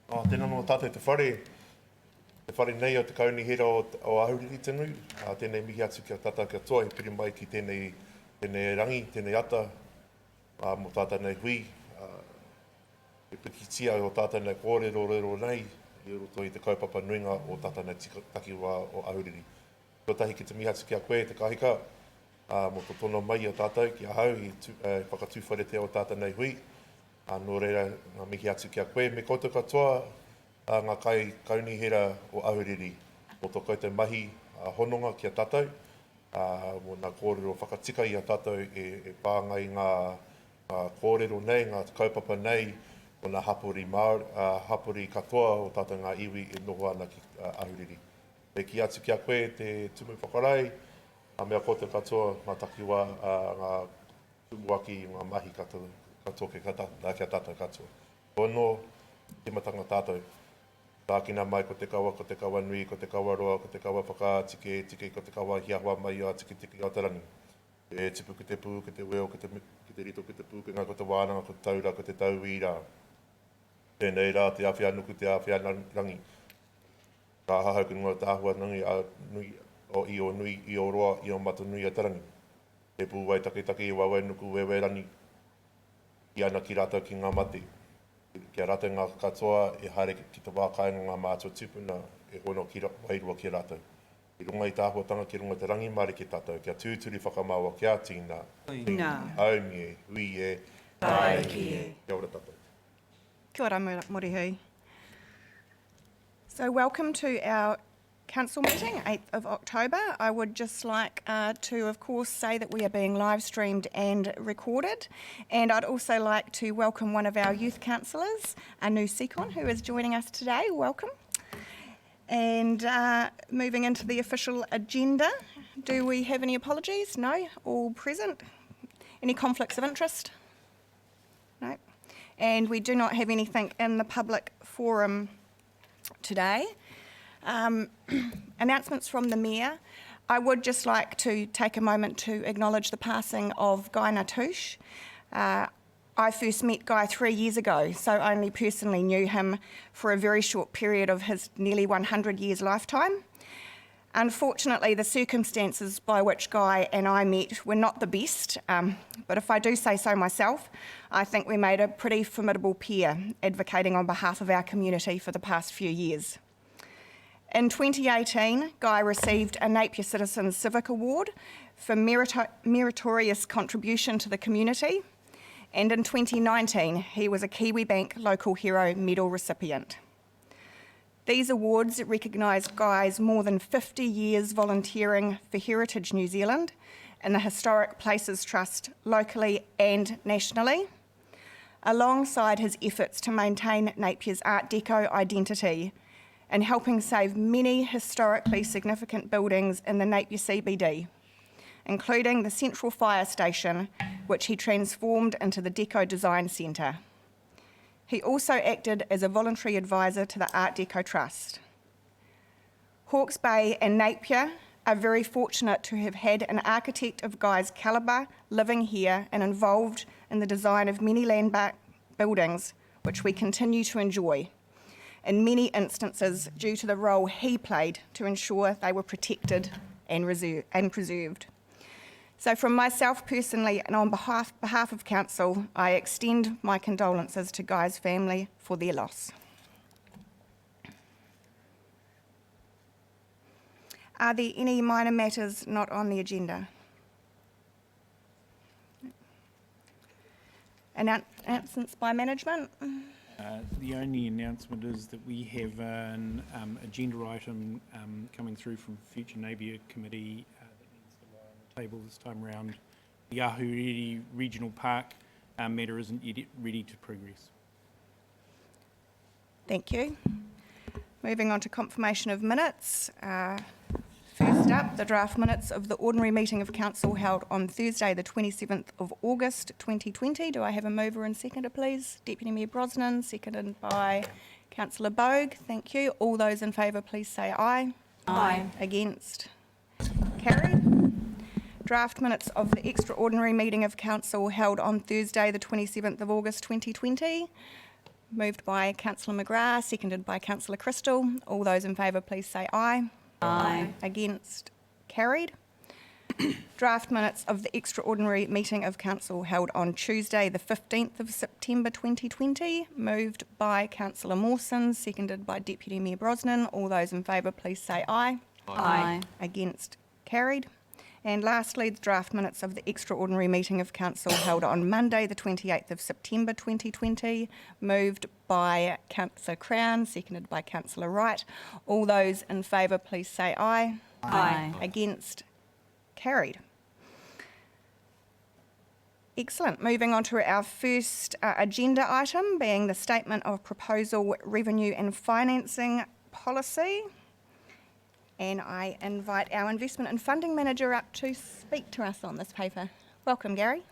Tēnā no tātou te whare nei o te kaunihera o ahuriri tinu. Tēnei mihi atu kia tata kia toa, he piri mai ki tēnei rangi, tēnei ata, mo tātou nei hui. E pikitia o tātou nei kōrero nei, i roto i te kaupapa nuinga o tātou nei takiwa o ahuriri. Ko tahi ki te mihi atu kia koe, te kahika, mo to tono mai o tātou ki ahau, i whakatūwharetea o tātou nei hui. Nō reira, ngā mihi atu kia koe, me koutou katoa, ngā kaunihera o ahuriri. Mo tō koutou mahi hononga kia tātou, mo ngā kōrero whakatika i a tātou e pāngai ngā kōrero nei, ngā kaupapa nei, o ngā hapuri katoa o tātou ngā iwi e noho ana ki ahuriri. E ki atu kia koe te tumu whakarai, mea koutou katoa, ngā takiwa, ngā tumuaki, ngā mahi katoa. Kia tātou katoa. Kono, te matanga tātou. Tākina mai ko te kawa nui, ko te kawa roa, ko te kawa whakatike, ko te kawa hiahua mai a tiki o tarangi. E tipu ki te pū, ki te weo, ki te rito, ki te pūkenga, ko te wānanga, ko te taura, ko te tauira. Tēnei rā, te awhia nuku, te awhia rangi. Ka hahau ki ngā tāhua nui o nui, i o roa, i o matu nui a tarangi. Te pū wai take i wawai nuku wewe rani. I ana ki rātou ki ngā mate. Kia rātou ngā katoa e haere ki te wākainga ngā mātua tupuna e hono ki wairua ki rātou. I runga i tāhuatanga ki runga te rangi mare ki tātou, kia tūturi whakamaua kia tīna. Tīna. Aumi e, hui e. Tai ki e. Kia ora tātou. Kia ora morihui. So welcome to our Council meeting, 8th of October. I would just like to, of course, say that we are being live streamed and recorded. And I'd also like to welcome one of our youth councillors, Anu Sikon, who is joining us today. Welcome. And moving into the official agenda, do we have any apologies? No? All present? Any conflicts of interest? No? And we do not have anything in the public forum today. Announcements from the Mayor. I would just like to take a moment to acknowledge the passing of Guy Natouche. I first met Guy 3 years ago, so only personally knew him for a very short period of his nearly 100 years lifetime. Unfortunately, the circumstances by which Guy and I met were not the best, but if I do say so myself, I think we made a pretty formidable pair advocating on behalf of our community for the past few years. In 2018, Guy received a Napier Citizens Civic Award for meritorious contribution to the community, and in 2019, he was a Kiwibank Local Hero Medal recipient. These awards recognise Guy's more than 50 years volunteering for Heritage New Zealand and the Historic Places Trust locally and nationally, alongside his efforts to maintain Napier's Art Deco identity and helping save many historically significant buildings in the Napier CBD, including the Central Fire Station, which he transformed into the Deco Design Centre. He also acted as a voluntary advisor to the Art Deco Trust. Hawke's Bay and Napier are very fortunate to have had an architect of Guy's calibre living here and involved in the design of many landmark buildings, which we continue to enjoy, in many instances due to the role he played to ensure they were protected and preserved. So from myself personally and on behalf of Council, I extend my condolences to Guy's family for their loss. Are there any minor matters not on the agenda? Announcements by management? The only announcement is that we have an agenda item coming through from Future Napier Committee that needs to lie on the table this time around. The Ahuriri Regional Park matter isn't yet ready to progress. Thank you. Moving on to confirmation of minutes. First up, the draft minutes of the ordinary meeting of Council held on Thursday, the 27th of August 2020. Do I have a mover and seconder, please? Deputy Mayor Brosnan, seconded by Councillor Bogue. Thank you. All those in favour, please say aye. Aye. Against? Carried. Draft minutes of the extraordinary meeting of Council held on Thursday, the 27th of August 2020. Moved by Councillor McGrath, seconded by Councillor Crystal. All those in favour, please say aye. Aye. Against? Carried. Draft minutes of the extraordinary meeting of Council held on Tuesday, the 15th of September 2020. Moved by Councillor Mawson, seconded by Deputy Mayor Brosnan. All those in favour, please say aye. Aye. Against? Carried. And lastly, the draft minutes of the extraordinary meeting of Council held on Monday, the 28th of September 2020. Moved by Councillor Crown, seconded by Councillor Wright. All those in favour, please say aye. Aye. Against? Carried. Excellent. Moving on to our first agenda item, being the Statement of Proposal, Revenue and Financing Policy. And I invite our Investment and Funding Manager up to speak to us on this paper. Welcome, Gary.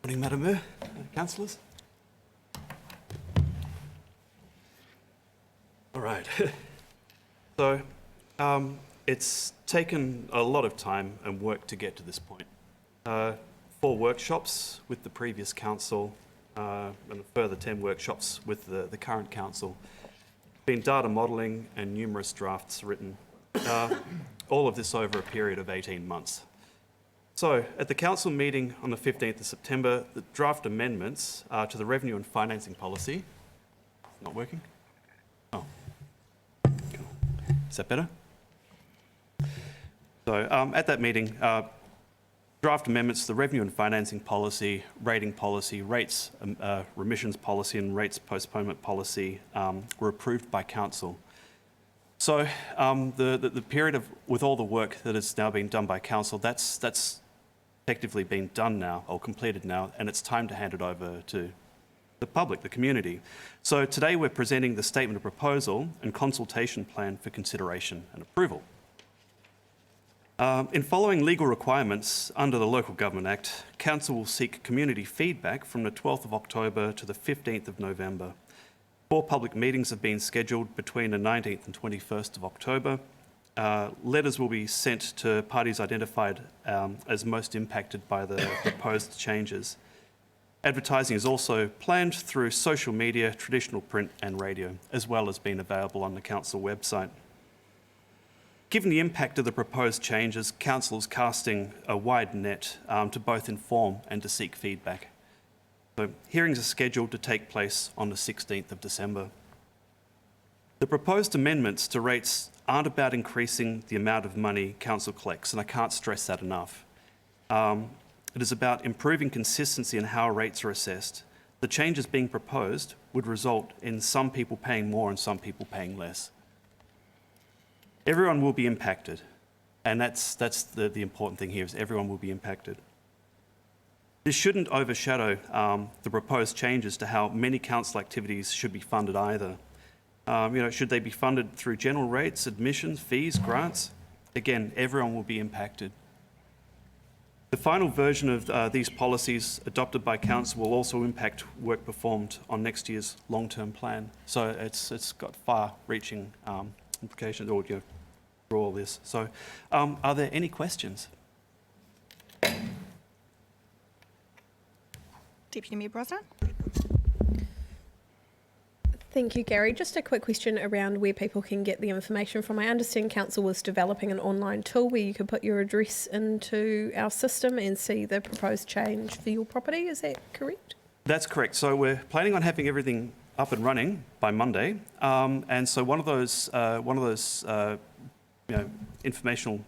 Morning, Madam Mayor, councillors. All right. So, it's taken a lot of time and work to get to this point. 4 workshops with the previous council and a further 10 workshops with the current council. Been data modelling and numerous drafts written. All of this over a period of 18 months. So, at the council meeting on the 15th of September, the draft amendments to the revenue and financing policy. Not working? Oh. Cool. Is that better? So, at that meeting, draft amendments to the revenue and financing policy, rating policy, rates remissions policy and rates postponement policy were approved by council. So the period of, with all the work that has now been done by council, that's effectively been done now or completed now, and it's time to hand it over to the public, the community. So today we're presenting the statement of proposal and consultation plan for consideration and approval. In following legal requirements under the Local Government Act, Council will seek community feedback from the 12th of October to the 15th of November. 4 public meetings have been scheduled between the 19th and 21st of October. Letters will be sent to parties identified as most impacted by the proposed changes. Advertising is also planned through social media, traditional print and radio, as well as being available on the Council website. Given the impact of the proposed changes, Council is casting a wide net to both inform and to seek feedback. So hearings are scheduled to take place on the 16th of December. The proposed amendments to rates aren't about increasing the amount of money Council collects, and I can't stress that enough. It is about improving consistency in how rates are assessed. The changes being proposed would result in some people paying more and some people paying less. Everyone will be impacted, and that's the important thing here, is everyone will be impacted. This shouldn't overshadow the proposed changes to how many council activities should be funded either. Should they be funded through general rates, admissions, fees, grants? Again, everyone will be impacted. The final version of these policies adopted by council will also impact work performed on next year's long-term plan. So it's got far-reaching implications for all this. So are there any questions? Deputy Mayor Brosnan. Thank you, Gary. Just a quick question around where people can get the information from. I understand Council was developing an online tool where you could put your address into our system and see the proposed change for your property. Is that correct? That's correct. So we're planning on having everything up and running by Monday, and so one of those informational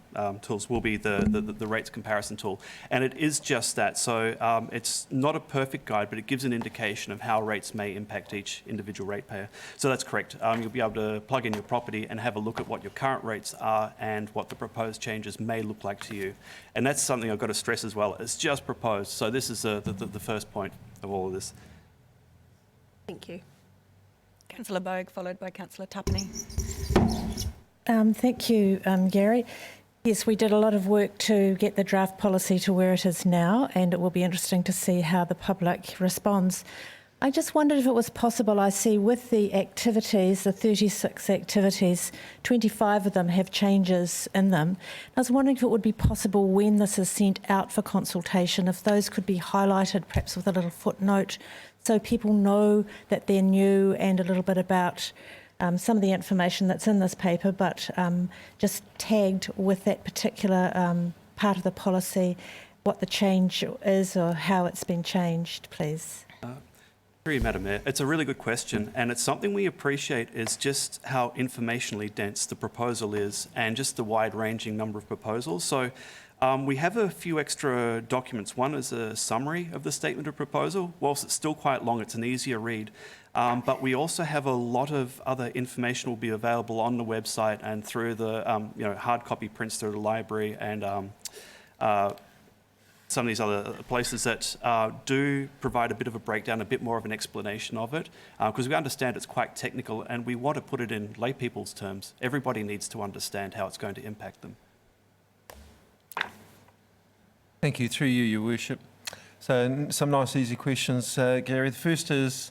tools will be the rates comparison tool, and it is just that. So it's not a perfect guide, but it gives an indication of how rates may impact each individual ratepayer. So that's correct. You'll be able to plug in your property and have a look at what your current rates are and what the proposed changes may look like to you. And that's something I've got to stress as well. It's just proposed, so this is the first point of all of this. Thank you. Councillor Bogue, followed by Councillor Tapani. Thank you, Gary. Yes, we did a lot of work to get the draft policy to where it is now, and it will be interesting to see how the public responds. I just wondered if it was possible. I see with the activities, the 36 activities, 25 of them have changes in them. I was wondering if it would be possible when this is sent out for consultation, if those could be highlighted perhaps with a little footnote so people know that they're new, and a little bit about some of the information that's in this paper, but just tagged with that particular part of the policy, what the change is or how it's been changed, please. Through you, Madam Mayor. It's a really good question, and it's something we appreciate is just how informationally dense the proposal is and just the wide-ranging number of proposals. So we have a few extra documents. One is a summary of the statement of proposal. Whilst it's still quite long, it's an easier read. But we also have a lot of other information will be available on the website and through the hard copy prints through the library and some of these other places that do provide a bit of a breakdown, a bit more of an explanation of it, because we understand it's quite technical and we want to put it in lay people's terms. Everybody needs to understand how it's going to impact them. Thank you. Through you, Your Worship. So some nice easy questions, Gary. The first is,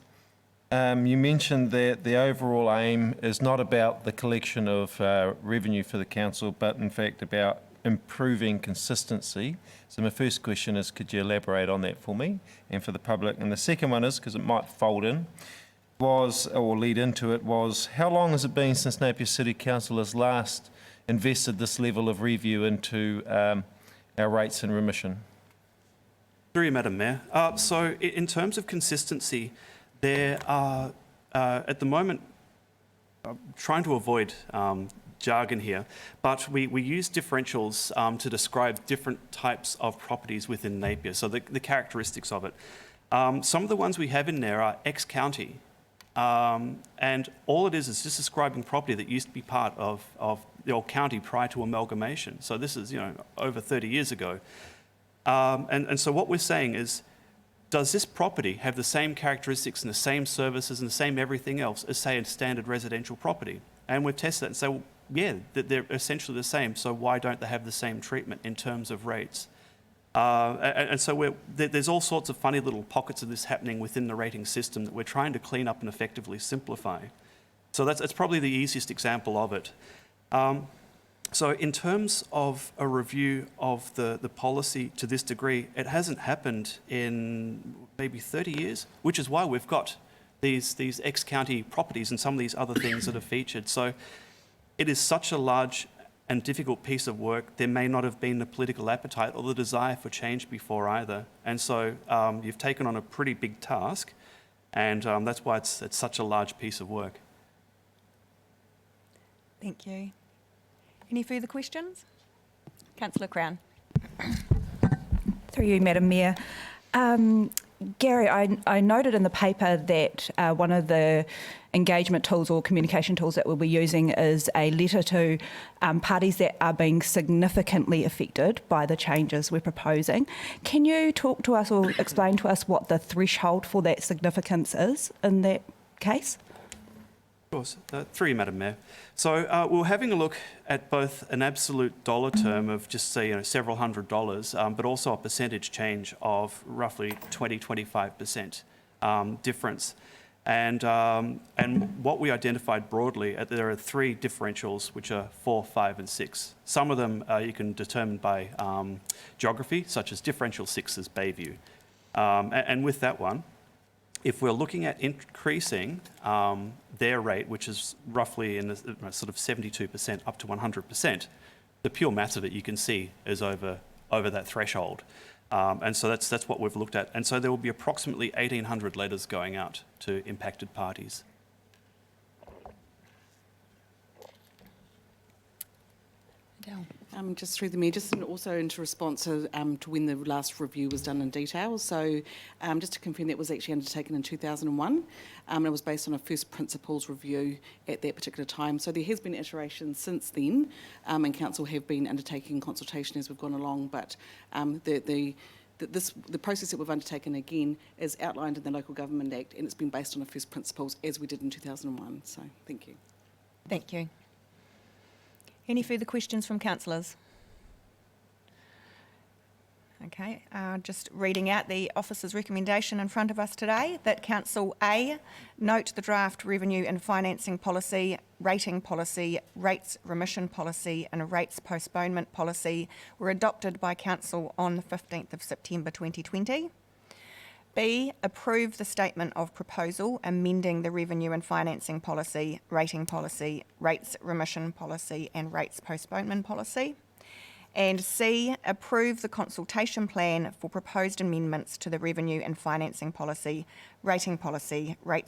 you mentioned that the overall aim is not about the collection of revenue for the council, but in fact about improving consistency. So my first question is, could you elaborate on that for me and for the public? And the second one is, because it might fold in, or lead into it, was how long has it been since Napier City Council has last invested this level of review into our rates and remission? Through you, Madam Mayor. So in terms of consistency, there are, at the moment, trying to avoid jargon here, but we use differentials to describe different types of properties within Napier, so the characteristics of it. Some of the ones we have in there are ex-county, and all it is just describing property that used to be part of the old county prior to amalgamation. So this is, over 30 years ago. And so what we're saying is, does this property have the same characteristics and the same services and the same everything else as, say, a standard residential property? And we've tested that and say, well, yeah, they're essentially the same, so why don't they have the same treatment in terms of rates? And so there's all sorts of funny little pockets of this happening within the rating system that we're trying to clean up and effectively simplify. So that's probably the easiest example of it. So in terms of a review of the policy to this degree, it hasn't happened in maybe 30 years, which is why we've got these ex-county properties and some of these other things that are featured. So it is such a large and difficult piece of work. There may not have been the political appetite or the desire for change before either. And so you've taken on a pretty big task, and that's why it's such a large piece of work. Thank you. Any further questions? Councillor Crown. Through you, Madam Mayor. Gary, I noted in the paper that one of the engagement tools or communication tools that we'll be using is a letter to parties that are being significantly affected by the changes we're proposing. Can you talk to us or explain to us what the threshold for that significance is in that case? Of course. Through you, Madam Mayor. So we're having a look at both an absolute dollar term of just, say, several $100s, but also a percentage change of roughly 20-25% difference. And what we identified broadly, there are 3 differentials, which are 4, 5, and 6. Some of them you can determine by geography, such as differential 6 is Bayview. And with that one, if we're looking at increasing their rate, which is roughly in the sort of 72% up to 100%, the pure math of it you can see is over that threshold. And so that's what we've looked at. And so there will be approximately 1,800 letters going out to impacted parties. Just through the Mayor, just also into response to when the last review was done in detail. So just to confirm, that was actually undertaken in 2001. It was based on a first principles review at that particular time. So there has been iterations since then, and Council have been undertaking consultation as we've gone along. But the process that we've undertaken again is outlined in the Local Government Act, and it's been based on the first principles as we did in 2001. So thank you. Thank you. Any further questions from councillors? Okay, just reading out the officer's recommendation in front of us today, that Council A note the draft revenue and financing policy, rating policy, rates remission policy and rates postponement policy were adopted by Council on the 15th of September 2020. B, approve the statement of proposal amending the revenue and financing policy, rating policy, rates remission policy and rates postponement policy. And C, approve the consultation plan for proposed amendments to the revenue and financing policy, rates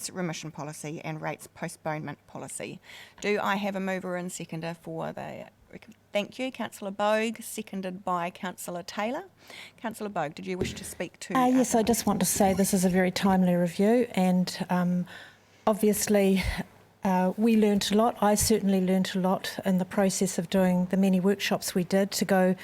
remission policy and rates postponement policy. Do I have a mover and seconder for the... Thank you, Councillor Bogue, seconded by Councillor Taylor. Councillor Bogue, did you wish to speak to... Yes, I just want to say this is a very timely review, and obviously we learnt a lot. I certainly learnt a lot in the process of doing the many workshops we did to go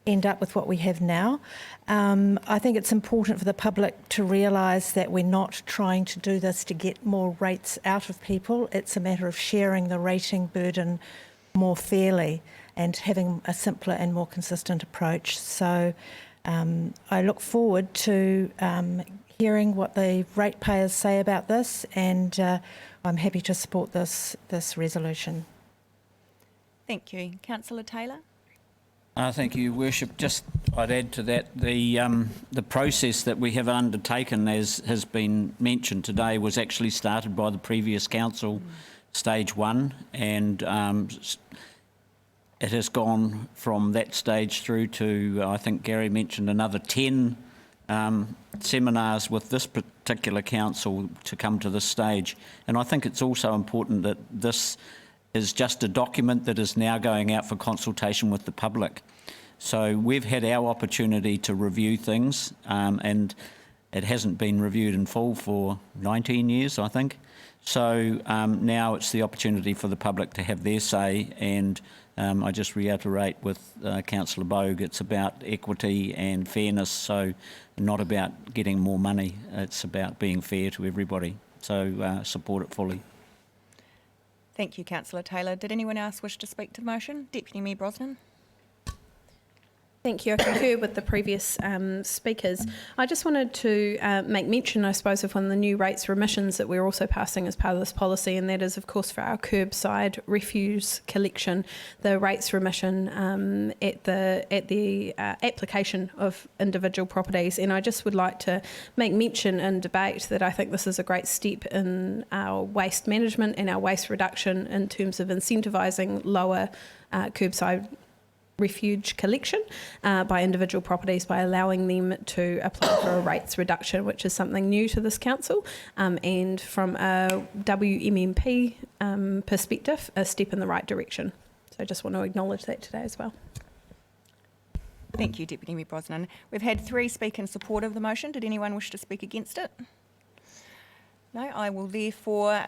end up with what we have now. I think it's important for the public to realise that we're not trying to do this to get more rates out of people. It's a matter of sharing the rating burden more fairly and having a simpler and more consistent approach. So I look forward to hearing what the ratepayers say about this, and I'm happy to support this resolution. Thank you. Councillor Taylor? Thank you, Worship. Just I'd add to that, the process that we have undertaken, as has been mentioned today, was actually started by the previous council, stage 1, and it has gone from that stage through to, I think Gary mentioned, another 10 seminars with this particular council to come to this stage. And I think it's also important that this is just a document that is now going out for consultation with the public. So we've had our opportunity to review things, and it hasn't been reviewed in full for 19 years, I think. So now it's the opportunity for the public to have their say, and I just reiterate with Councillor Bogue, it's about equity and fairness, so not about getting more money, it's about being fair to everybody. So support it fully. Thank you, Councillor Taylor. Did anyone else wish to speak to the motion? Deputy Mayor Brosnan? Thank you. I concur with the previous speakers. I just wanted to make mention, I suppose, of one of the new rates remissions that we're also passing as part of this policy, and that is, of course, for our curbside refuse collection, the rates remission at the application of individual properties. And I just would like to make mention and debate that I think this is a great step in our waste management and our waste reduction in terms of incentivising lower curbside refuge collection by individual properties, by allowing them to apply for a rates reduction, which is something new to this council, and from a WMMP perspective, a step in the right direction. So I just want to acknowledge that today as well. Thank you, Deputy Mayor Brosnan. We've had 3 speak in support of the motion. Did anyone wish to speak against it? No, I will therefore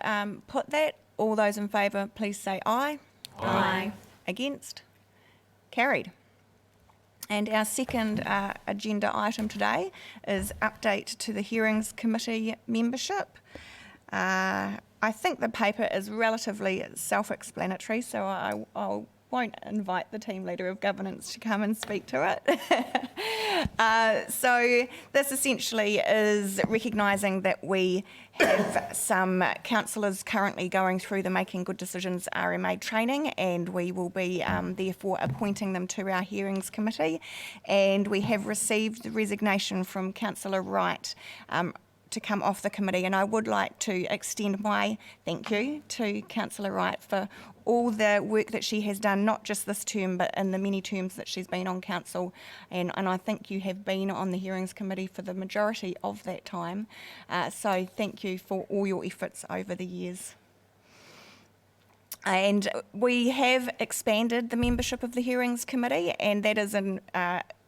put that. All those in favour, please say aye. Aye. Against? Carried. And our second agenda item today is update to the Hearings Committee membership. I think the paper is relatively self-explanatory, so I won't invite the team leader of governance to come and speak to it. So this essentially is recognising that we have some councillors currently going through the Making Good Decisions RMA training, and we will be therefore appointing them to our Hearings Committee. And we have received the resignation from Councillor Wright to come off the committee, and I would like to extend my thank you to Councillor Wright for all the work that she has done, not just this term, but in the many terms that she's been on council. And I think you have been on the Hearings Committee for the majority of that time. So thank you for all your efforts over the years. And we have expanded the membership of the Hearings Committee, and that is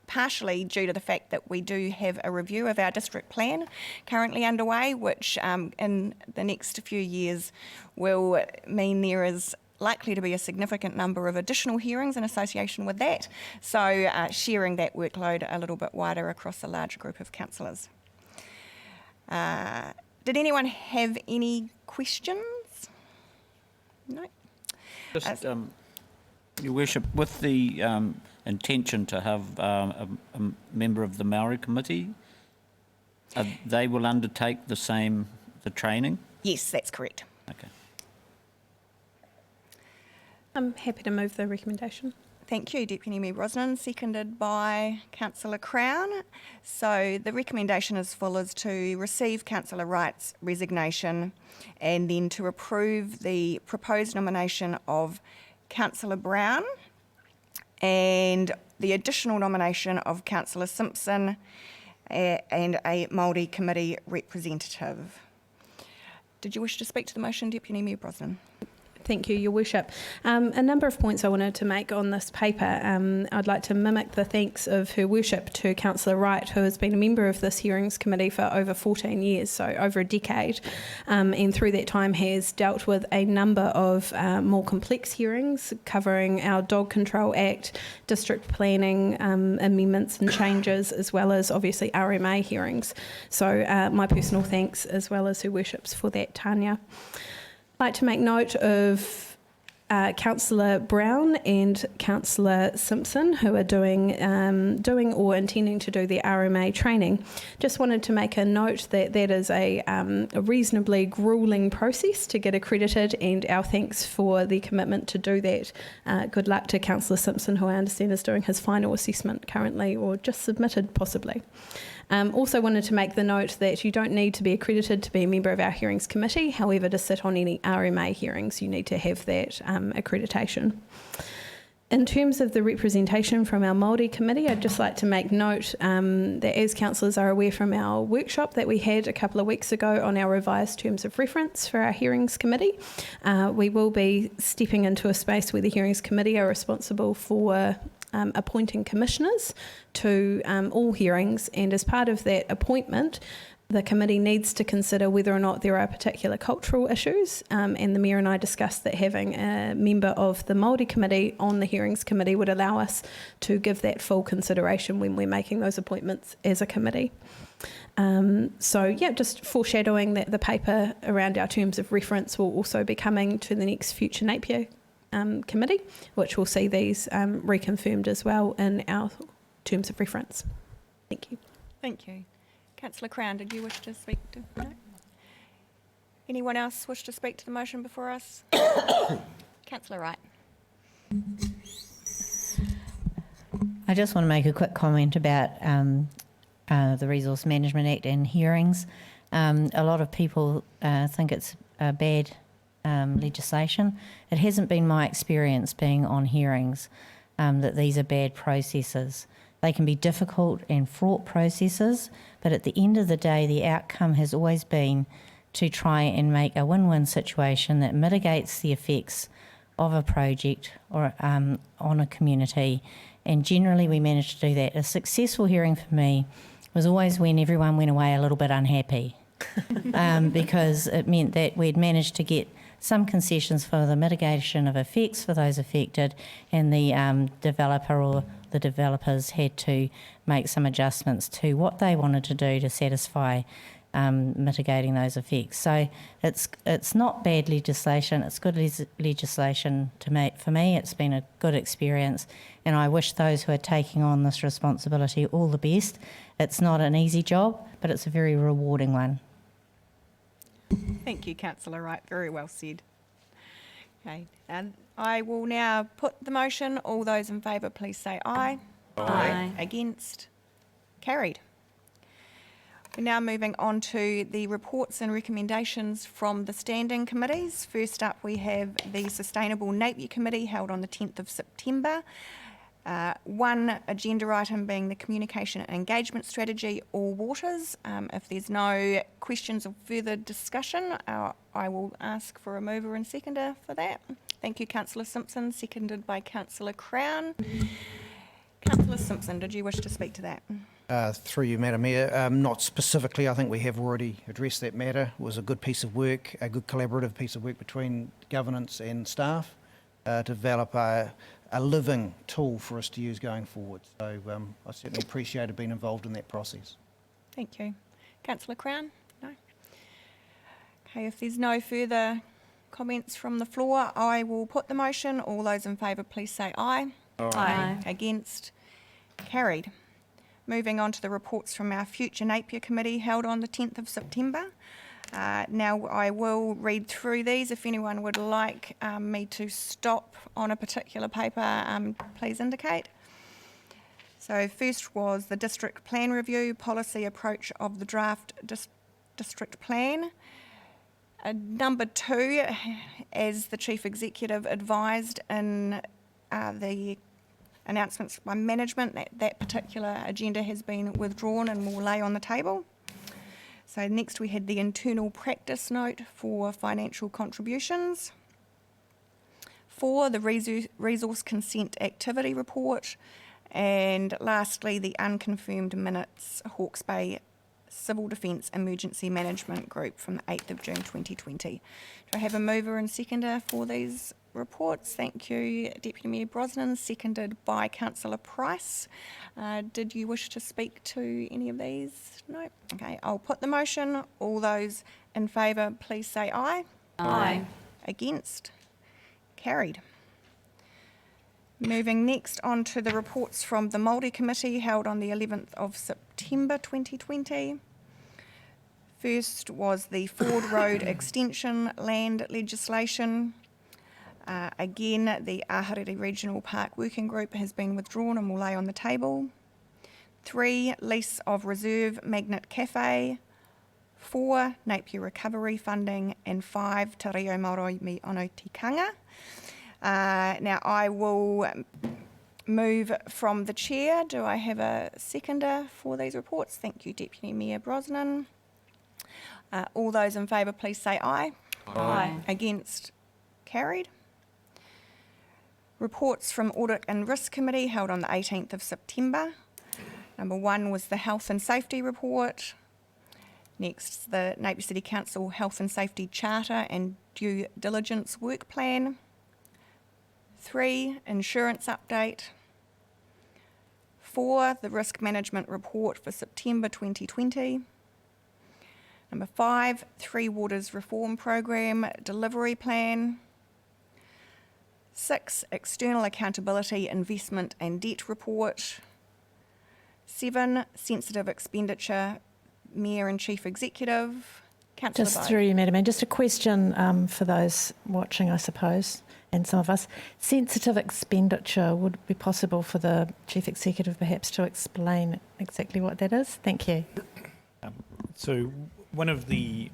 partially due to the fact that we do have a review of our district plan currently underway, which in the next few years will mean there is likely to be a significant number of additional hearings in association with that, so sharing that workload a little bit wider across a larger group of councillors. Did anyone have any questions? No? Just, Your Worship, with the intention to have a member of the Maori committee. They will undertake the training? Yes, that's correct. Okay. I'm happy to move the recommendation. Thank you, Deputy Mayor Brosnan, seconded by Councillor Crown. So the recommendation is full as to receive Councillor Wright's resignation and then to approve the proposed nomination of Councillor Brown and the additional nomination of Councillor Simpson and a Māori committee representative. Did you wish to speak to the motion, Deputy Mayor Brosnan? Thank you, Your Worship. A number of points I wanted to make on this paper. I'd like to mimic the thanks of Her Worship to Councillor Wright, who has been a member of this hearings committee for over 14 years, so over a decade, and through that time has dealt with a number of more complex hearings covering our Dog Control Act, district planning amendments and changes, as well as obviously RMA hearings. So my personal thanks as well as Her Worship's for that, Tanya. I'd like to make note of Councillor Brown and Councillor Simpson, who are doing or intending to do the RMA training. Just wanted to make a note that that is a reasonably gruelling process to get accredited, and our thanks for the commitment to do that. Good luck to Councillor Simpson, who I understand is doing his final assessment currently, or just submitted possibly. Also wanted to make the note that you don't need to be accredited to be a member of our hearings committee. However, to sit on any RMA hearings, you need to have that accreditation. In terms of the representation from our Māori committee, I'd just like to make note that as councillors are aware from our workshop that we had a couple of weeks ago on our revised terms of reference for our hearings committee, we will be stepping into a space where the hearings committee are responsible for appointing commissioners to all hearings, and as part of that appointment, the committee needs to consider whether or not there are particular cultural issues, and the Mayor and I discussed that having a member of the Māori committee on the hearings committee would allow us to give that full consideration when we're making those appointments as a committee. So yeah, just foreshadowing that the paper around our terms of reference will also be coming to the next future Napier committee, which will see these reconfirmed as well in our terms of reference. Thank you. Thank you. Councillor Crown, did you wish to speak to? No? Anyone else wish to speak to the motion before us? Councillor Wright. I just want to make a quick comment about the Resource Management Act and hearings. A lot of people think it's a bad legislation. It hasn't been my experience being on hearings that these are bad processes. They can be difficult and fraught processes, but at the end of the day, the outcome has always been to try and make a win-win situation that mitigates the effects of a project or on a community, and generally we managed to do that. A successful hearing for me was always when everyone went away a little bit unhappy because it meant that we'd managed to get some concessions for the mitigation of effects for those affected, and the developer or the developers had to make some adjustments to what they wanted to do to satisfy mitigating those effects. So it's not bad legislation, it's good legislation for me. It's been a good experience, and I wish those who are taking on this responsibility all the best. It's not an easy job, but it's a very rewarding one. Thank you, Councillor Wright. Very well said. Okay, and I will now put the motion. All those in favour, please say aye. Aye. Against? Carried. We're now moving on to the reports and recommendations from the standing committees. First up, we have the Sustainable Napier Committee held on the 10th of September. One agenda item being the Communication and Engagement Strategy, All Waters. If there's no questions or further discussion, I will ask for a mover and seconder for that. Thank you, Councillor Simpson, seconded by Councillor Crown. Councillor Simpson, did you wish to speak to that? Through you, Madam Mayor. Not specifically, I think we have already addressed that matter. It was a good piece of work, a good collaborative piece of work between governance and staff to develop a living tool for us to use going forward. So I certainly appreciated being involved in that process. Thank you. Councillor Crown? No? Okay, if there's no further comments from the floor, I will put the motion. All those in favour, please say aye. Aye. Against? Carried. Moving on to the reports from our Future Napier Committee held on the 10th of September. Now I will read through these. If anyone would like me to stop on a particular paper, please indicate. So first was the District Plan Review, Policy Approach of the Draft District Plan. Number 2, as the Chief Executive advised in the announcements by management, that particular agenda has been withdrawn and will lay on the table. So next we had the internal practice note for financial contributions. 4, the resource consent activity report. And lastly, the unconfirmed minutes Hawke's Bay Civil Defence Emergency Management Group from the 8th of June 2020. Do I have a mover and seconder for these reports? Thank you, Deputy Mayor Brosnan, seconded by Councillor Price. Did you wish to speak to any of these? No? Okay, I'll put the motion. All those in favour, please say aye. Aye. Against? Carried. Moving next on to the reports from the Māori Committee held on the 11th of September 2020. First was the Ford Road Extension land legislation. Again, the Ahuriri Regional Park Working Group has been withdrawn and will lay on the table. 3, lease of Reserve Magnet Cafe. 4, Napier Recovery Funding. And 5, Te Reo Mauro me ono tikanga. Now I will move from the chair. Do I have a seconder for these reports? Thank you, Deputy Mayor Brosnan. All those in favour, please say aye. Aye. Against? Carried. Reports from Audit and Risk Committee held on the 18th of September. Number 1 was the Health and Safety Report. Next, the Napier City Council Health and Safety Charter and Due Diligence Work Plan. 3, Insurance Update. 4, the Risk Management Report for September 2020. Number 5, Three Waters Reform Program Delivery Plan. 6, External Accountability, Investment and Debt Report. 7, Sensitive Expenditure, Mayor and Chief Executive. Councillor Just Bowe. through you, Madam Mayor, just a question for those watching, I suppose, and some of us. Sensitive expenditure, would it be possible for the Chief Executive perhaps to explain exactly what that is? Thank you. So one of the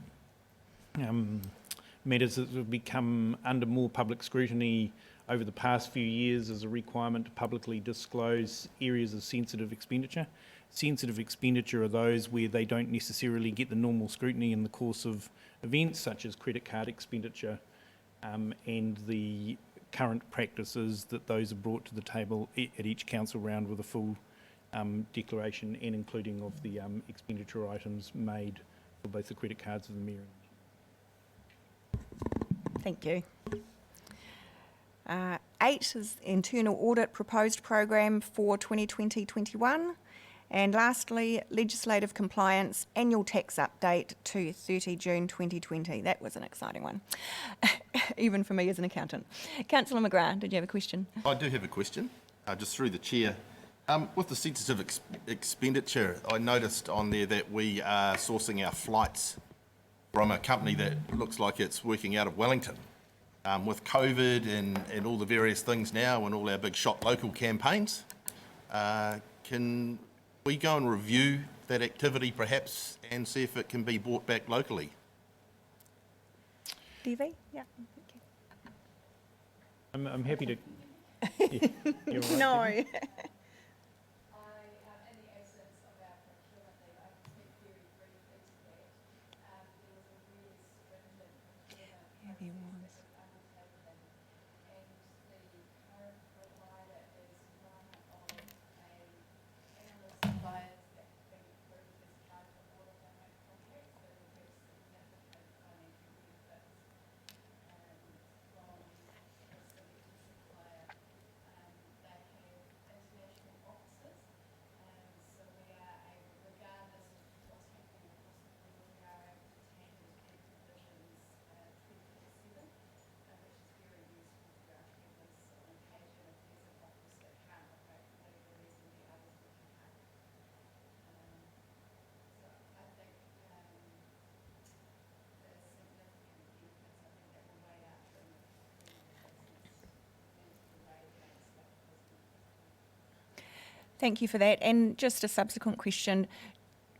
matters that have become under more public scrutiny over the past few years is a requirement to publicly disclose areas of sensitive expenditure. Sensitive expenditure are those where they don't necessarily get the normal scrutiny in the course of events, such as credit card expenditure, and the current practice is that those are brought to the table at each council round with a full declaration and including of the expenditure items made for both the credit cards of the Mayor. Thank you. 8 is Internal Audit Proposed Program for 2020-21. And lastly, Legislative Compliance Annual Tax Update to 30 June 2020. That was an exciting one, even for me as an accountant. Councillor McGrath, did you have a question? I do have a question, just through the chair. With the sensitive expenditure, I noticed on there that we are sourcing our flights from a company that looks like it's working out of Wellington. With COVID and all the various things now and all our big shop local campaigns, can we go and review that activity perhaps and see if it can be brought back locally? DV? Yeah. I'm happy to... Yeah, you're right, No. Debbie. Thank you for that. And just a subsequent question.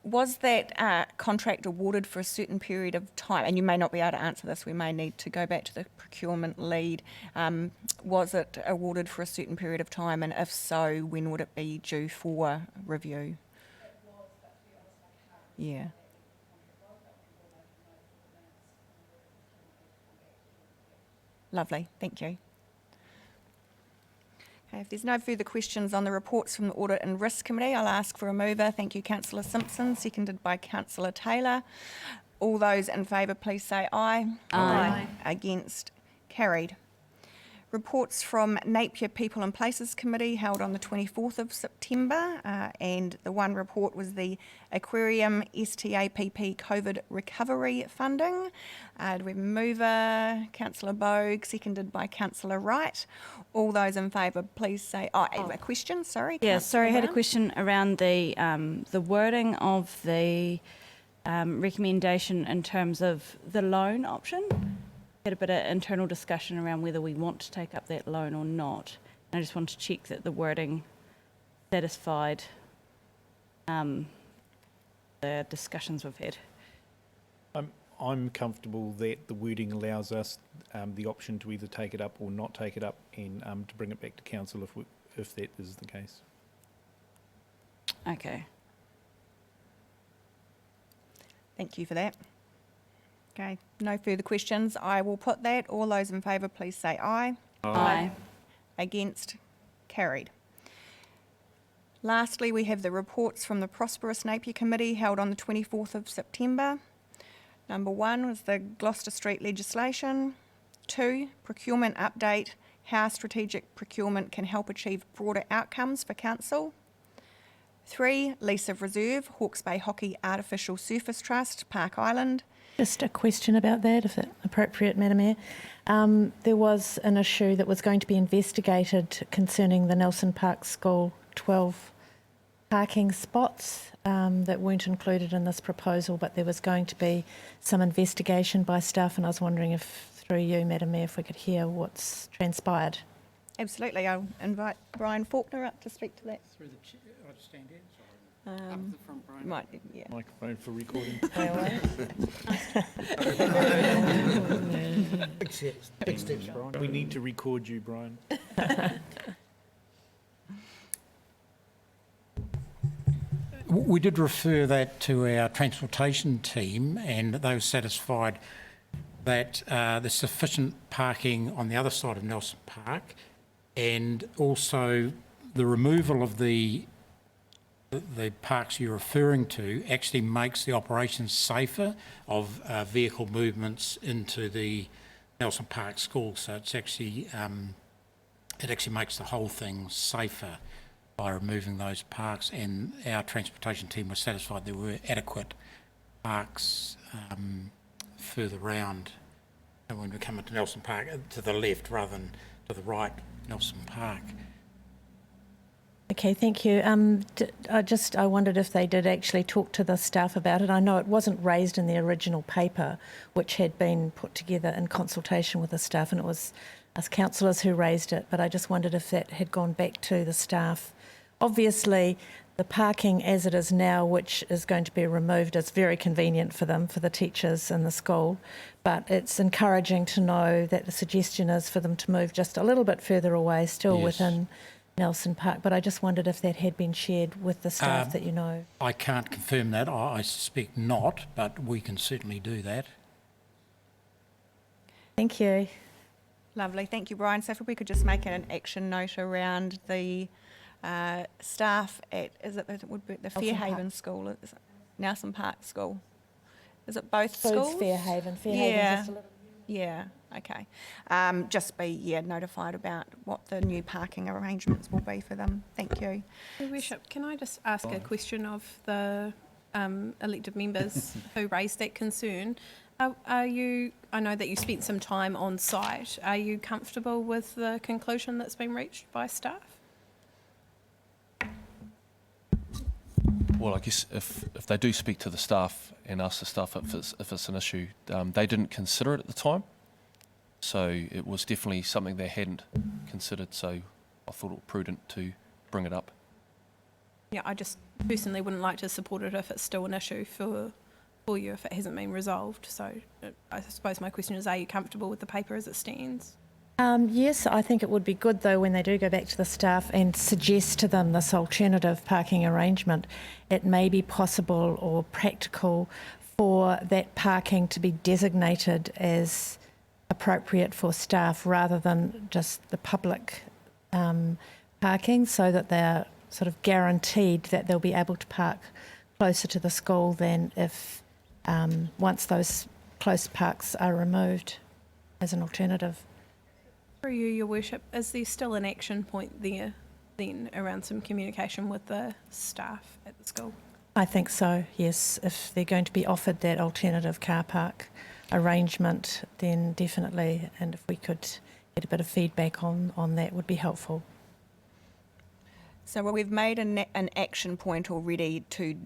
Was that contract awarded for a certain period of time? And you may not be able to answer this. We may need to go back to the procurement lead. Was it awarded for a certain period of time? And if so, when would it be due for review? Yeah. Lovely. Thank you. Okay, if there's no further questions on the reports from the Audit and Risk Committee, I'll ask for a mover. Thank you, Councillor Simpson, seconded by Councillor Taylor. All those in favour, please say aye. Aye. Against? Carried. Reports from Napier People and Places Committee held on the 24th of September, and the one report was the Aquarium STAPP COVID recovery funding. Do we have a mover? Councillor Bogue, seconded by Councillor Wright. All those in favour, please say. A question. Sorry. Yeah, sorry. I had a Brown. question around the wording of the recommendation in terms of the loan option. Had a bit of internal discussion around whether we want to take up that loan or not. And I just want to check that the wording satisfied the discussions we've had. I'm comfortable that the wording allows us the option to either take it up or not take it up, and to bring it back to council if that is the case. Okay. Thank you for that. Okay, no further questions. I will put that. All those in favour, please say aye. Aye. Against? Carried. Lastly, we have the reports from the Prosperous Napier Committee held on the 24th of September. Number 1 was the Gloucester Street legislation. 2, procurement update, how strategic procurement can help achieve broader outcomes for council. 3, lease of reserve, Hawke's Bay Hockey Artificial Surface Trust, Park Island. Just a question about that, if it's appropriate, Madam Mayor. There was an issue that was going to be investigated concerning the Nelson Park School 12 parking spots that weren't included in this proposal, but there was going to be some investigation by staff, and I was wondering if, through you, Madam Mayor, if we could hear what's transpired. Absolutely. I'll invite Brian Faulkner up to speak to that. Through the chair, I'll just stand here. Up the front, Brian. Might, yeah. Microphone for recording. Big steps, Brian. We need to record you, Brian. We did refer that to our transportation team, and they were satisfied that there's sufficient parking on the other side of Nelson Park, and also the removal of the parks you're referring to actually makes the operations safer of vehicle movements into the Nelson Park School. So it's actually it actually makes the whole thing safer by removing those parks, and our transportation team was satisfied there were adequate parks further round when we come into Nelson Park, to the left rather than to the right, Nelson Park. Okay, thank you. I wondered if they did actually talk to the staff about it. I know it wasn't raised in the original paper, which had been put together in consultation with the staff, and it was us councillors who raised it, but I just wondered if that had gone back to the staff. Obviously, the parking as it is now, which is going to be removed, is very convenient for them, for the teachers in the school, but it's encouraging to know that the suggestion is for them to move just a little bit further away, still within Nelson Park, but I just wondered if that had been shared with the staff that you know. I can't confirm that. I suspect not, but we can certainly do that. Thank you. Lovely. Thank you, Brian. So if we could just make an action note around the staff at, it would be the Fairhaven School, is it Nelson Park School? Is it both schools? Fairhaven. Yeah. Just a little. Yeah, okay. Just be notified about what the new parking arrangements will be for them. Thank you. Your Worship, can I just ask a question of the elected members who raised that concern? Are you, I know that you spent some time on site, are you comfortable with the conclusion that's been reached by staff? Well, I guess if they do speak to the staff and ask the staff if it's an issue, they didn't consider it at the time. So it was definitely something they hadn't considered, so I thought it prudent to bring it up. Yeah, I just personally wouldn't like to support it if it's still an issue for you if it hasn't been resolved. So I suppose my question is, are you comfortable with the paper as it stands? Yes, I think it would be good though when they do go back to the staff and suggest to them this alternative parking arrangement, it may be possible or practical for that parking to be designated as appropriate for staff rather than just the public parking, so that they're sort of guaranteed that they'll be able to park closer to the school than if once those close parks are removed as an alternative. Through you, Your Worship, is there still an action point there then around some communication with the staff at the school? I think so, yes. If they're going to be offered that alternative car park arrangement, then definitely, and if we could get a bit of feedback on that would be helpful. So we've made an action point already to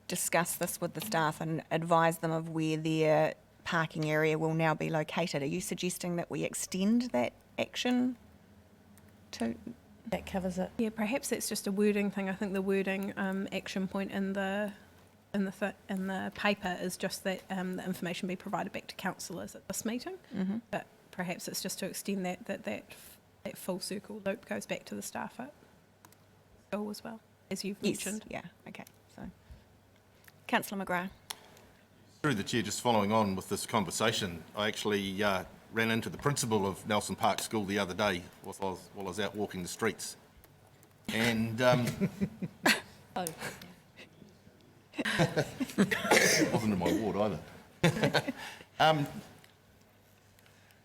discuss this with the staff and advise them of where their parking area will now be located. Are you suggesting that we extend that action to? That covers it. Yeah, perhaps that's just a wording thing. I think the wording action point in the paper is just that the information be provided back to councillors at this meeting. Mm-hmm. But perhaps it's just to extend that full circle loop goes back to the staff at school as well, as you've mentioned. Yeah, okay. So, Councillor McGrath. Through the Chair, just following on with this conversation, I actually ran into the principal of Nelson Park School the other day while I was out walking the streets. And wasn't in my ward either.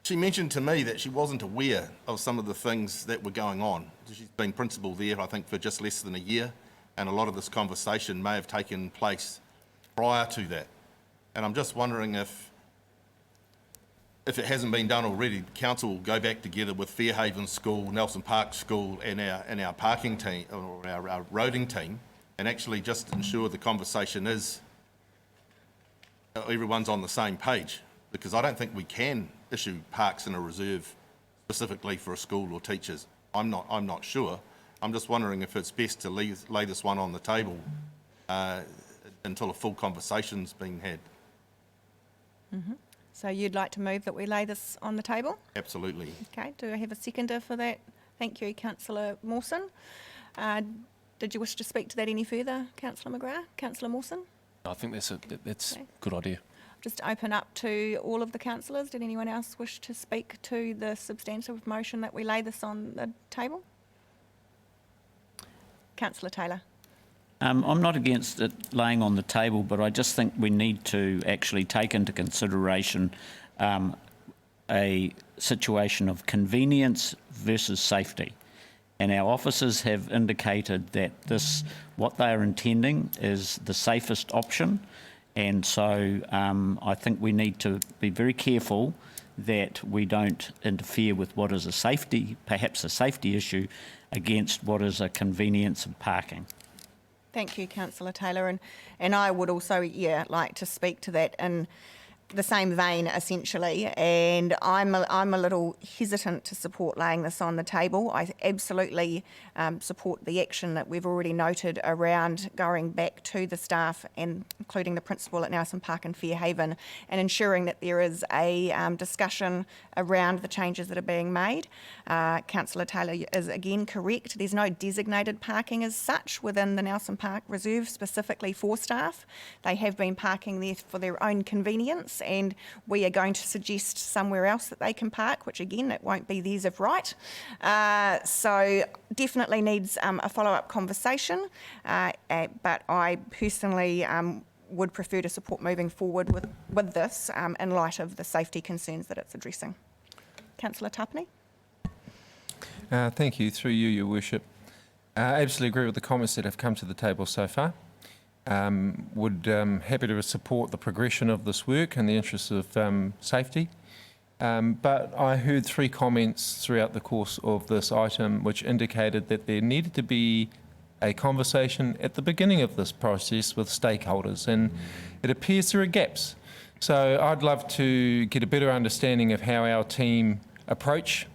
She mentioned to me that she wasn't aware of some of the things that were going on. She's been principal there, I think, for just less than a year, and a lot of this conversation may have taken place prior to that. And I'm just wondering if it hasn't been done already, council will go back together with Fairhaven School, Nelson Park School, and our parking team, or our roading team, and actually just ensure the conversation is everyone's on the same page. Because I don't think we can issue parks in a reserve specifically for a school or teachers. I'm not sure. I'm just wondering if it's best to lay this one on the table until a full conversation's been had. Mm-hmm. So you'd like to move that we lay this on the table? Absolutely. Okay, do I have a seconder for that? Thank you, Councillor Mawson. Did you wish to speak to that any further, Councillor McGrath? Councillor Mawson? I think that's a good idea. Just open up to all of the councillors. Did anyone else wish to speak to the substantive motion that we lay this on the table? Councillor Taylor. I'm not against it laying on the table, but I just think we need to actually take into consideration a situation of convenience versus safety. And our officers have indicated that what they are intending is the safest option. And so I think we need to be very careful that we don't interfere with what is perhaps a safety issue, against what is a convenience of parking. Thank you, Councillor Taylor. And I would also, like to speak to that in the same vein, essentially. And I'm a little hesitant to support laying this on the table. I absolutely support the action that we've already noted around going back to the staff, and including the principal at Nelson Park and Fairhaven, and ensuring that there is a discussion around the changes that are being made. Councillor Taylor is again correct. There's no designated parking as such within the Nelson Park Reserve specifically for staff. They have been parking there for their own convenience, and we are going to suggest somewhere else that they can park, which again, it won't be theirs of right. So definitely needs a follow-up conversation, but I personally would prefer to support moving forward with this in light of the safety concerns that it's addressing. Councillor Tapani. Thank you. Through you, Your Worship. I absolutely agree with the comments that have come to the table so far. Happy to support the progression of this work in the interests of safety. But I heard three comments throughout the course of this item which indicated that there needed to be a conversation at the beginning of this process with stakeholders, and it appears there are gaps. So I'd love to get a better understanding of how our team approach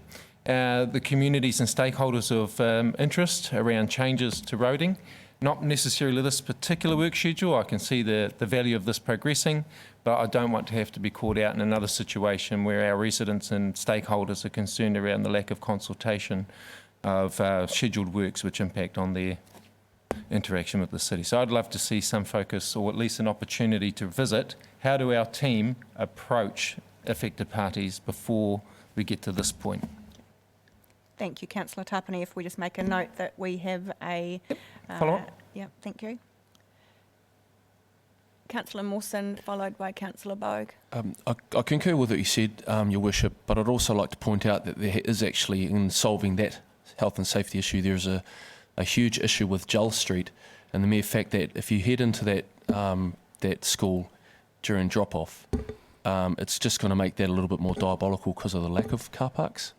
the communities and stakeholders of interest around changes to roading, not necessarily this particular work schedule. I can see the value of this progressing, but I don't want to have to be caught out in another situation where our residents and stakeholders are concerned around the lack of consultation of scheduled works which impact on their interaction with the city. So I'd love to see some focus, or at least an opportunity to visit how do our team approach affected parties before we get to this point. Thank you, Councillor Tapani. If we just make a note that we have a... Follow up? Yeah, thank you. Councillor Mawson, followed by Councillor Bogue. I concur with what you said, Your Worship, but I'd also like to point out that there is actually, in solving that health and safety issue, there is a huge issue with Jull Street, and the mere fact that if you head into that school during drop-off, it's just going to make that a little bit more diabolical because of the lack of car parks.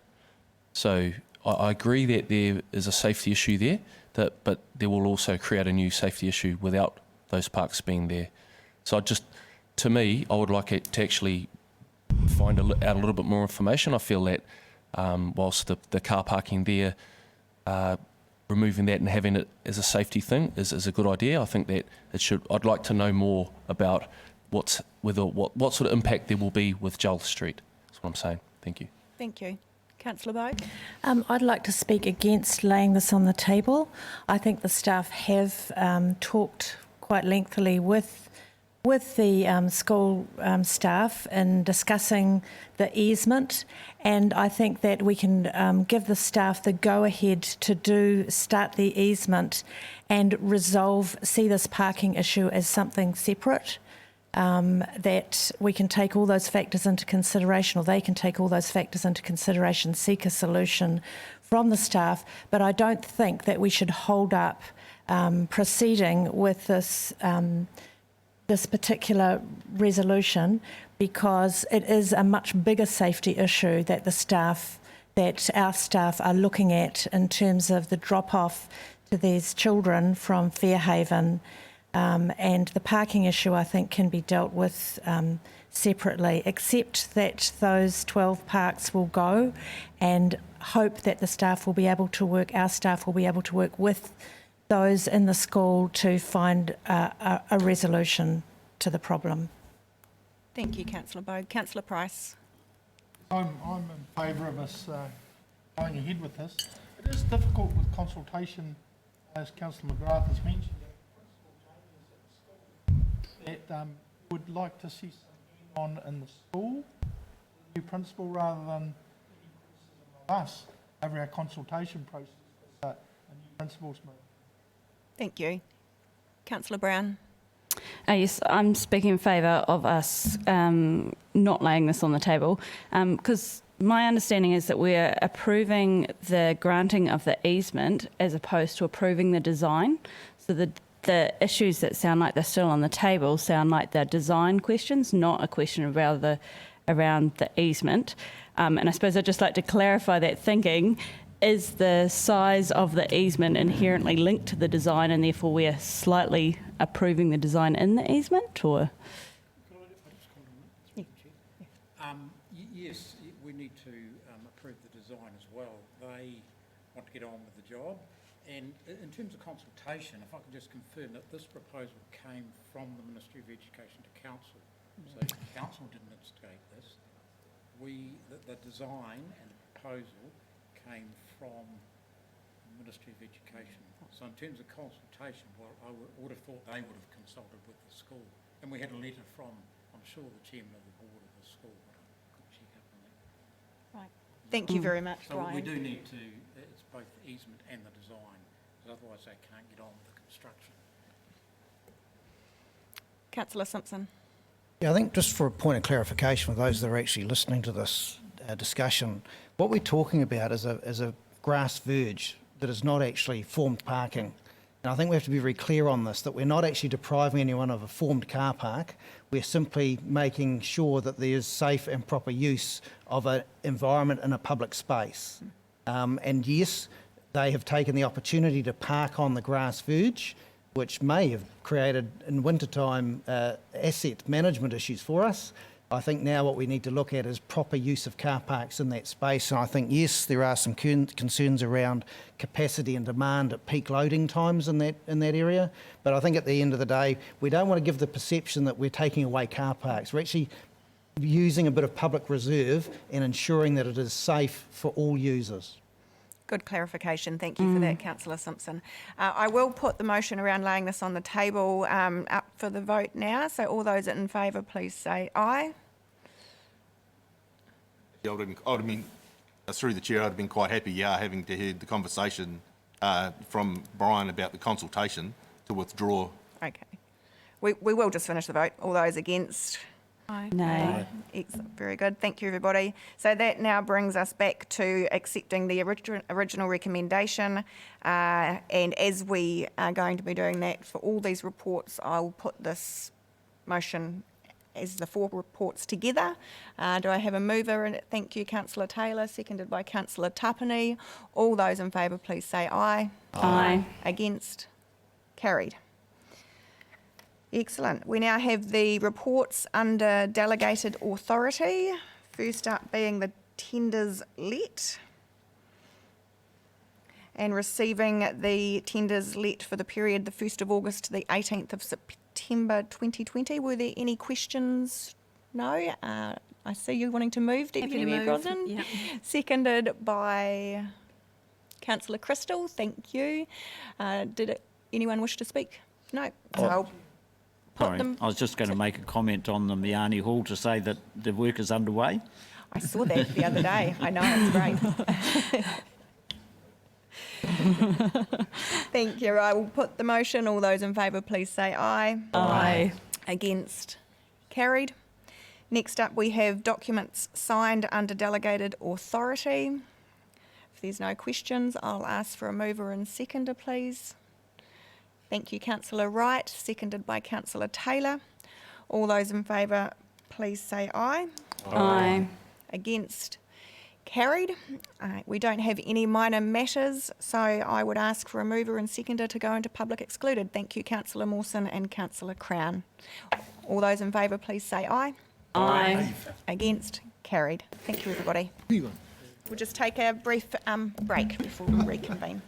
So I agree that there is a safety issue there, but there will also create a new safety issue without those parks being there. So to me, I would like it to actually find out a little bit more information. I feel that whilst the car parking there, removing that and having it as a safety thing is a good idea. I think that I'd like to know more about what sort of impact there will be with Jull Street. That's what I'm saying. Thank you. Thank you. Councillor Bogue. I'd like to speak against laying this on the table. I think the staff have talked quite lengthily with the school staff in discussing the easement, and I think that we can give the staff the go-ahead to start the easement and see this parking issue as something separate. That we can take all those factors into consideration, or they can take all those factors into consideration, seek a solution from the staff. But I don't think that we should hold up proceeding with this particular resolution, because it is a much bigger safety issue that our staff are looking at in terms of the drop-off to these children from Fairhaven. And the parking issue, I think, can be dealt with separately, except that those 12 parks will go, and hope that our staff will be able to work with those in the school to find a resolution to the problem. Thank you, Councillor Bogue. Councillor Price. I'm in favour of us going ahead with this. It is difficult with consultation, as Councillor McGrath has mentioned, that would like to see something on in the school, the new principal, rather than any criticism of us over our consultation process with a new principal's move. Thank you. Councillor Brown. Yes, I'm speaking in favour of us not laying this on the table, because my understanding is that we're approving the granting of the easement as opposed to approving the design. So the issues that sound like they're still on the table sound like they're design questions, not a question around the easement. And I suppose I'd just like to clarify that thinking. Is the size of the easement inherently linked to the design, and therefore we're slightly approving the design in the easement, or? Yes, we need to approve the design as well. They want to get on with the job. And in terms of consultation, if I can just confirm that this proposal came from the Ministry of Education to Council. So Council didn't instigate this. The design and the proposal came from the Ministry of Education. So in terms of consultation, well, I would have thought they would have consulted with the school. And we had a letter from, I'm sure, the chairman of the board of the school, but I could check up on that. Right. Thank you very much, So Brian. we do need to, it's both the easement and the design, because otherwise they can't get on with the construction. Councillor Simpson. Yeah, I think just for a point of clarification for those that are actually listening to this discussion, what we're talking about is a grass verge that is not actually formed parking. And I think we have to be very clear on this, that we're not actually depriving anyone of a formed car park. We're simply making sure that there is safe and proper use of an environment in a public space. And yes, they have taken the opportunity to park on the grass verge, which may have created in wintertime asset management issues for us. I think now what we need to look at is proper use of car parks in that space. And I think, yes, there are some concerns around capacity and demand at peak loading times in that area. But I think at the end of the day, we don't want to give the perception that we're taking away car parks. We're actually using a bit of public reserve and ensuring that it is safe for all users. Good clarification. Thank you for that, Councillor Simpson. I will put the motion around laying this on the table up for the vote now. So all those in favour, please say aye. Yeah, I would have been, through the chair, I'd have been quite happy, having to hear the conversation from Brian about the consultation to withdraw. Okay. We will just finish the vote. All those against? Aye. No. Excellent. Very good. Thank you, everybody. So that now brings us back to accepting the original recommendation. And as we are going to be doing that for all these reports, I'll put this motion as the 4 reports together. Do I have a mover? Thank you, Councillor Taylor, seconded by Councillor Tapani. All those in favour, please say aye. Aye. Against? Carried. Excellent. We now have the reports under Delegated Authority. First up being the tenders let. And receiving the tenders let for the period the 1st of August to the 18th of September 2020. Were there any questions? No? I see you wanting to move, Deputy Mayor Brosnan. Yeah. Seconded by Councillor Crystal. Thank you. Did anyone wish to speak? No. So I'll put Sorry, them. I was just going to make a comment on the Miani Hall to say that the work is underway. I saw that the other day. I know, it's great. Thank you. I will put the motion. All those in favour, please say aye. Aye. Against? Carried. Next up, we have documents signed under Delegated Authority. If there's no questions, I'll ask for a mover and seconder, please. Thank you, Councillor Wright, seconded by Councillor Taylor. All those in favour, please say aye. Aye. Against? Carried. We don't have any minor matters, so I would ask for a mover and seconder to go into public excluded. Thank you, Councillor Mawson and Councillor Crown. All those in favour, please say aye. Aye. Against? Carried. Thank you, everybody. We'll just take a brief break before we reconvene.